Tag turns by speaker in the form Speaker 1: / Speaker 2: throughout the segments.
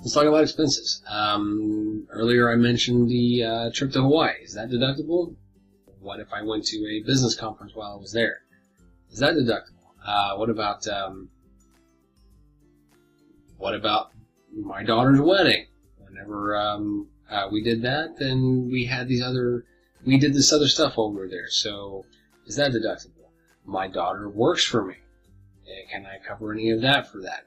Speaker 1: Let's talk about expenses. Earlier I mentioned the trip to Hawaii. Is that deductible? What if I went to a business conference while I was there? Is that deductible? What about my daughter's wedding? Whenever we did that, then we did this other stuff while we were there. So is that deductible? My daughter works for me. Can I cover any of that for that?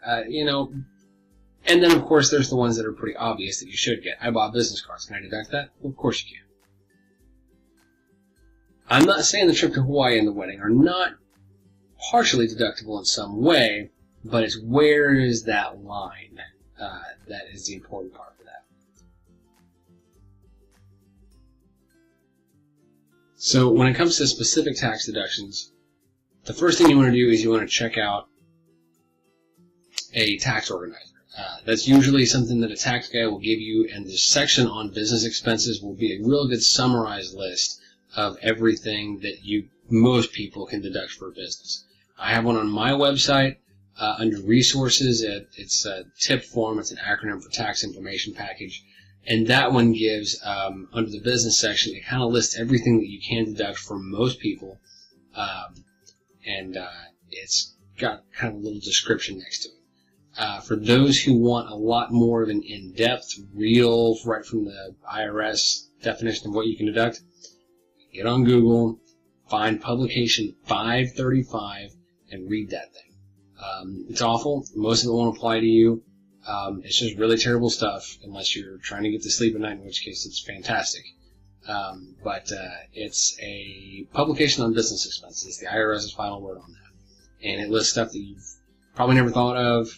Speaker 1: And then, of course, there's the ones that are pretty obvious that you should get. I bought business cards. Can I deduct that? Well, of course you can. I'm not saying the trip to Hawaii and the wedding are not partially deductible in some way, but it's where is that line that is the important part for that. So when it comes to specific tax deductions, the first thing you want to do is you want to check out a tax organizer. That's usually something that a tax guy will give you, and the section on business expenses will be a real good summarized list of everything that most people can deduct for a business. I have one on my website under resources. It's a TIP form. It's an acronym for Tax Information Package. And that one gives, under the business section, it kind of lists everything that you can deduct for most people. It's got kind of a little description next to it. For those who want a lot more of an in-depth, real, right from the IRS definition of what you can deduct, get on Google, find publication 535, and read that thing. It's awful. Most of it won't apply to you. It's just really terrible stuff, unless you're trying to get to sleep at night, in which case it's fantastic. But it's a publication on business expenses. The IRS's final word on that. And it lists stuff that you've probably never thought of,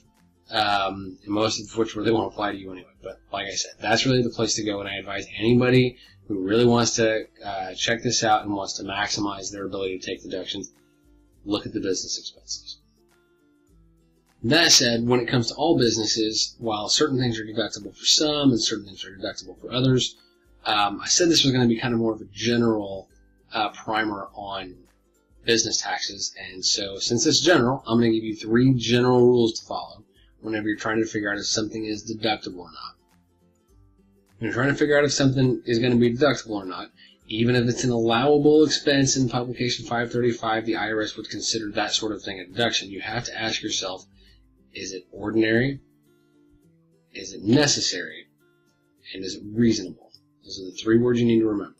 Speaker 1: and most of which really won't apply to you anyway. But like I said, that's really the place to go, and I advise anybody who really wants to check this out and wants to maximize their ability to take deductions, look at the business expenses. That said, when it comes to all businesses, while certain things are deductible for some and certain things are deductible for others, I said this was going to be kind of more of a general primer on business taxes, and so since it's general, I'm going to give you 3 general rules to follow whenever you're trying to figure out if something is deductible or not. When you're trying to figure out if something is going to be deductible or not, even if it's an allowable expense in Publication 535, the IRS would consider that sort of thing a deduction. You have to ask yourself, is it ordinary? Is it necessary? And is it reasonable? Those are the 3 words you need to remember.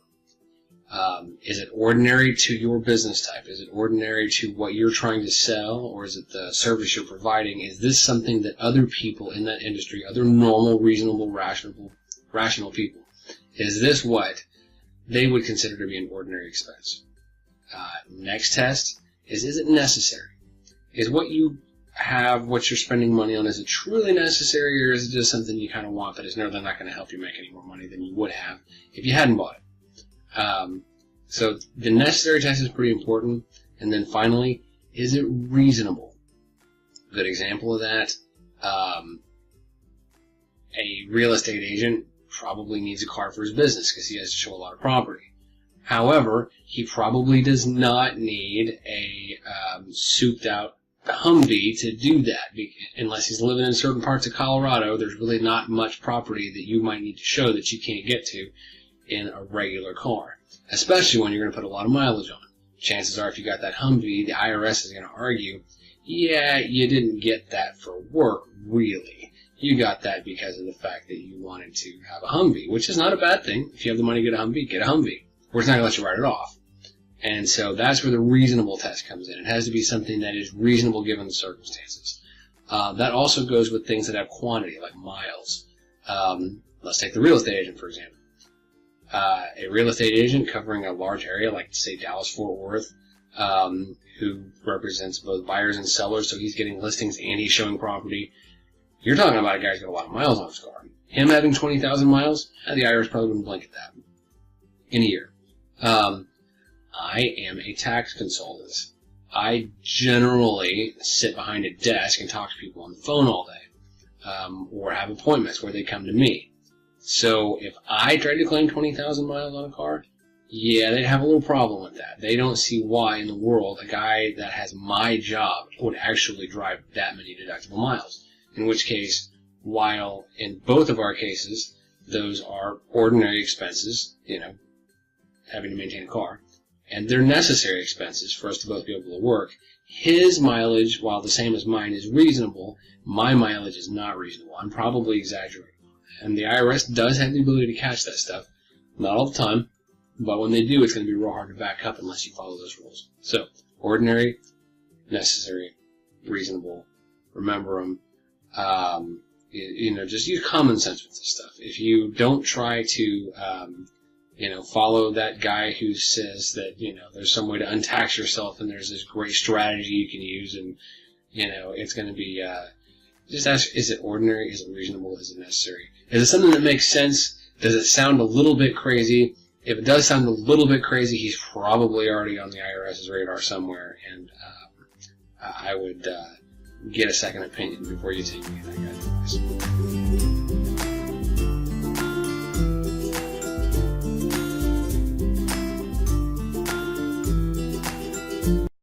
Speaker 1: Is it ordinary to your business type? Is it ordinary to what you're trying to sell? Or is it the service you're providing? Is this something that other people in that industry, other normal, reasonable, rational people, is this what they would consider to be an ordinary expense? Next test is it necessary? Is what you have, what you're spending money on, is it truly necessary, or is it just something you kind of want that is never not going to help you make any more money than you would have if you hadn't bought it? So the necessary test is pretty important. And then finally, is it reasonable? A good example of that, a real estate agent probably needs a car for his business because he has to show a lot of property. However, he probably does not need a souped-out Humvee to do that, unless he's living in certain parts of Colorado. There's really not much property that you might need to show that you can't get to in a regular car, especially when you're going to put a lot of mileage on. Chances are, if you got that Humvee, the IRS is going to argue, yeah, you didn't get that for work, really. You got that because of the fact that you wanted to have a Humvee, which is not a bad thing. If you have the money to get a Humvee. Or it's not going to let you write it off. And so that's where the reasonable test comes in. It has to be something that is reasonable given the circumstances. That also goes with things that have quantity, like miles. Let's take the real estate agent, for example. A real estate agent covering a large area, like, say, Dallas-Fort Worth, who represents both buyers and sellers, so he's getting listings and he's showing property. You're talking about a guy who's got a lot of miles on his car. Him having 20,000 miles, the IRS probably wouldn't blink at that in a year. I am a tax consultant. I generally sit behind a desk and talk to people on the phone all day, or have appointments where they come to me. So if I tried to claim 20,000 miles on a car, yeah, they'd have a little problem with that. They don't see why in the world a guy that has my job would actually drive that many deductible miles. In which case, while in both of our cases, those are ordinary expenses, having to maintain a car, and they're necessary expenses for us to both be able to work. His mileage, while the same as mine, is reasonable. My mileage is not reasonable. I'm probably exaggerating. And the IRS does have the ability to catch that stuff. Not all the time, but when they do, it's going to be real hard to back up unless you follow those rules. So, ordinary, necessary, reasonable, remember them. Just use common sense with this stuff. If you don't try to, follow that guy who says that, there's some way to untax yourself and there's this great strategy you can use and, it's going to be, just ask, is it ordinary? Is it reasonable? Is it necessary? Is it something that makes sense? Does it sound a little bit crazy? If it does sound a little bit crazy, he's probably already on the IRS's radar somewhere, and I would get a second opinion before you take any of that guy's advice.